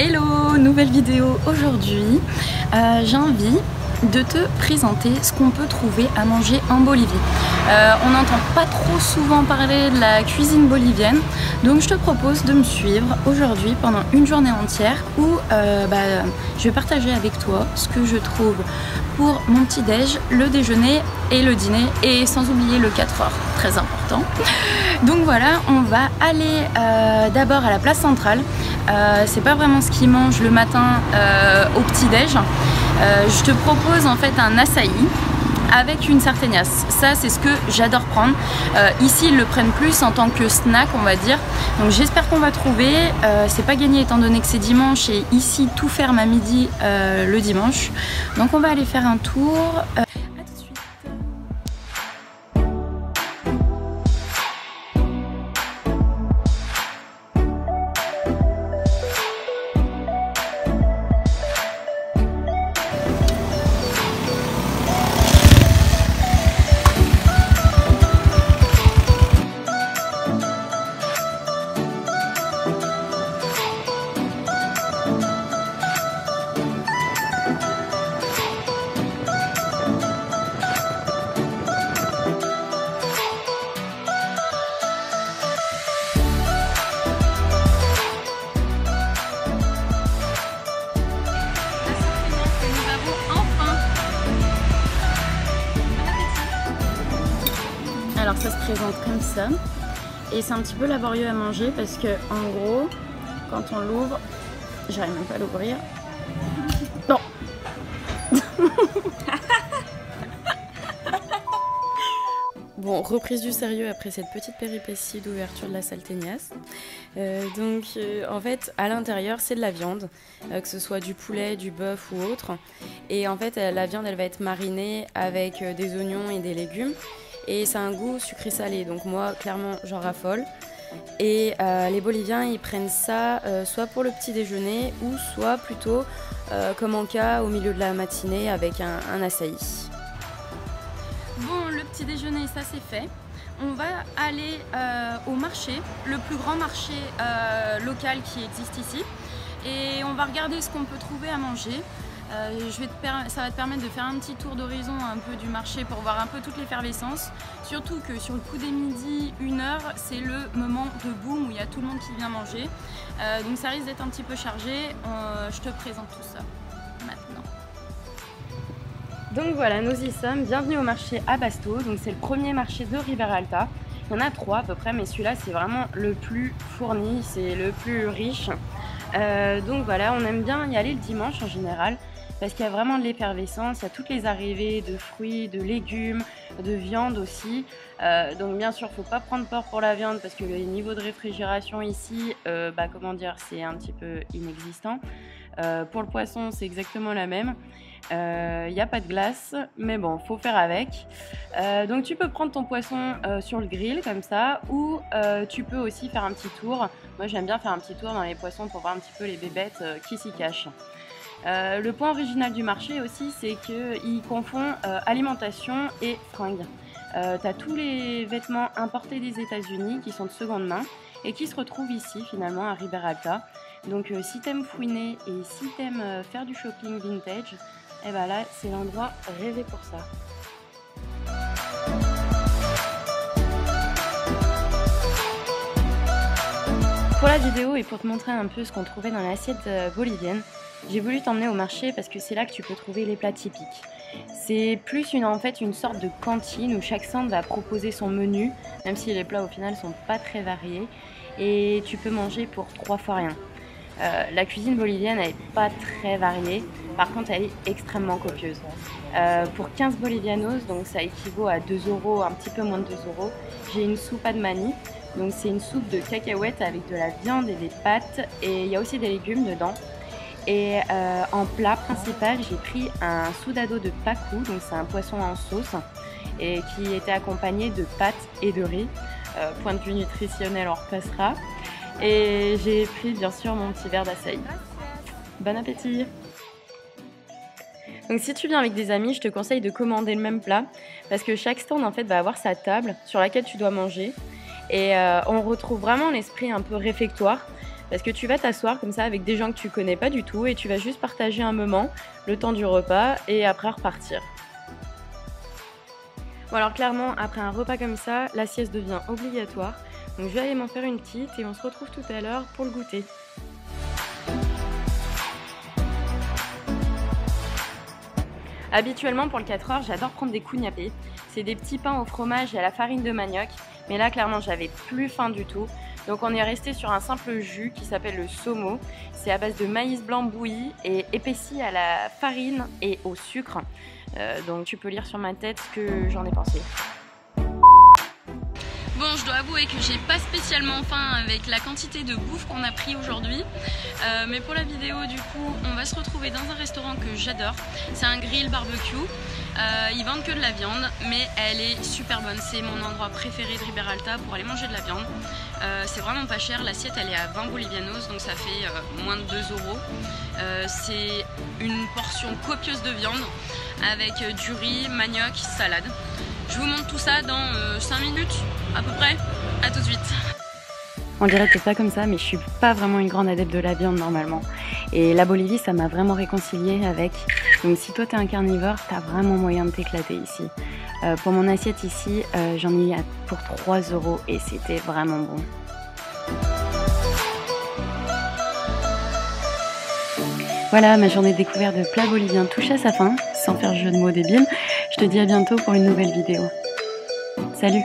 Hello, nouvelle vidéo aujourd'hui. J'ai envie de te présenter ce qu'on peut trouver à manger en Bolivie. On n'entend pas trop souvent parler de la cuisine bolivienne, donc je te propose de me suivre aujourd'hui pendant une journée entière où je vais partager avec toi ce que je trouve pour mon petit-déj, le déjeuner et le dîner, et sans oublier le 4 heures, très important. Donc voilà, on va aller d'abord à la place centrale. C'est pas vraiment ce qu'ils mangent le matin au petit-déj. Je te propose en fait un açaï avec une sartenias. Ça, c'est ce que j'adore prendre. Ici, ils le prennent plus en tant que snack, on va dire. Donc j'espère qu'on va trouver. C'est pas gagné étant donné que c'est dimanche et ici tout ferme à midi le dimanche. Donc on va aller faire un tour. À tout de suite. Alors ça se présente comme ça et c'est un petit peu laborieux à manger parce que en gros quand on l'ouvre, j'arrive même pas à l'ouvrir. Non. Bon, reprise du sérieux après cette petite péripétie d'ouverture de la Salteñas. En fait, à l'intérieur, c'est de la viande, que ce soit du poulet, du bœuf ou autre. Et en fait, la viande, elle va être marinée avec des oignons et des légumes. Et ça a un goût sucré-salé, donc moi, clairement, j'en raffole. Et les Boliviens, ils prennent ça soit pour le petit déjeuner ou soit plutôt, comme en cas, au milieu de la matinée avec un açaï. Bon, le petit déjeuner, ça c'est fait. On va aller au marché, le plus grand marché local qui existe ici. Et on va regarder ce qu'on peut trouver à manger. Ça va te permettre de faire un petit tour d'horizon un peu du marché pour voir un peu toute l'effervescence. Surtout que sur le coup des midi, 1h, c'est le moment de boom où il y a tout le monde qui vient manger. Donc ça risque d'être un petit peu chargé. Je te présente tout ça maintenant. Donc voilà, nous y sommes. Bienvenue au marché Abasto. Donc c'est le premier marché de Ribeira Alta. Il y en a 3 à peu près, mais celui-là c'est vraiment le plus fourni, c'est le plus riche. Donc voilà, on aime bien y aller le dimanche en général parce qu'il y a vraiment de l'effervescence, il y a toutes les arrivées de fruits, de légumes, de viande aussi. Donc bien sûr, il ne faut pas prendre peur pour la viande parce que le niveau de réfrigération ici, c'est un petit peu inexistant. Pour le poisson, c'est exactement la même. Il n'y a pas de glace, mais bon, faut faire avec. Donc tu peux prendre ton poisson sur le grill comme ça, ou tu peux aussi faire un petit tour. Moi j'aime bien faire un petit tour dans les poissons pour voir un petit peu les bébêtes qui s'y cachent. Le point original du marché aussi, c'est qu'il confond alimentation et fringues. Tu as tous les vêtements importés des États-Unis qui sont de seconde main et qui se retrouvent ici finalement à Ribeira Alta. Donc si t'aimes fouiner et si t'aimes faire du shopping vintage, et ben là c'est l'endroit rêvé pour ça. Pour la vidéo et pour te montrer un peu ce qu'on trouvait dans l'assiette bolivienne, j'ai voulu t'emmener au marché parce que c'est là que tu peux trouver les plats typiques. C'est plus une sorte de cantine où chaque centre va proposer son menu, même si les plats au final sont pas très variés, et tu peux manger pour 3 fois rien. La cuisine bolivienne elle n'est pas très variée, par contre elle est extrêmement copieuse. Pour 15 bolivianos, donc ça équivaut à 2 €, un petit peu moins de 2 €, j'ai une soupe de mani. Donc c'est une soupe de cacahuètes avec de la viande et des pâtes, et il y a aussi des légumes dedans. Et en plat principal, j'ai pris un soudado de pacu, donc c'est un poisson en sauce, et qui était accompagné de pâtes et de riz. Point de vue nutritionnel, on repassera. Et j'ai pris bien sûr mon petit verre d'açaï. Bon appétit! Donc si tu viens avec des amis, je te conseille de commander le même plat parce que chaque stand en fait va avoir sa table sur laquelle tu dois manger et on retrouve vraiment l'esprit un peu réfectoire. parce que tu vas t'asseoir comme ça avec des gens que tu connais pas du tout et tu vas juste partager un moment, le temps du repas et après repartir. Bon alors clairement, après un repas comme ça, la sieste devient obligatoire. Donc je vais aller m'en faire une petite et on se retrouve tout à l'heure pour le goûter. Habituellement pour le 4 heures, j'adore prendre des kougnapés. C'est des petits pains au fromage et à la farine de manioc. Mais là clairement j'avais plus faim du tout. Donc on est resté sur un simple jus qui s'appelle le somo. C'est à base de maïs blanc bouilli et épaissi à la farine et au sucre. Donc tu peux lire sur ma tête ce que j'en ai pensé. Bon, je dois avouer que j'ai pas spécialement faim avec la quantité de bouffe qu'on a pris aujourd'hui. Mais pour la vidéo, du coup, on va se retrouver dans un restaurant que j'adore. C'est un grill barbecue. Ils vendent que de la viande, mais elle est super bonne. C'est mon endroit préféré de Riberalta pour aller manger de la viande. C'est vraiment pas cher. L'assiette, elle est à 20 bolivianos, donc ça fait moins de 2 euros. C'est une portion copieuse de viande avec du riz, manioc, salade. Je vous montre tout ça dans 5 minutes à peu près. À tout de suite. On dirait peut-être pas comme ça, mais je suis pas vraiment une grande adepte de la viande normalement. Et la Bolivie, ça m'a vraiment réconciliée avec. Donc si toi t'es un carnivore, t'as vraiment moyen de t'éclater ici. Pour mon assiette ici, j'en ai eu pour 3 euros et c'était vraiment bon. Voilà, ma journée de découverte de plats boliviens touche à sa fin, sans faire jeu de mots débile. Je te dis à bientôt pour une nouvelle vidéo. Salut!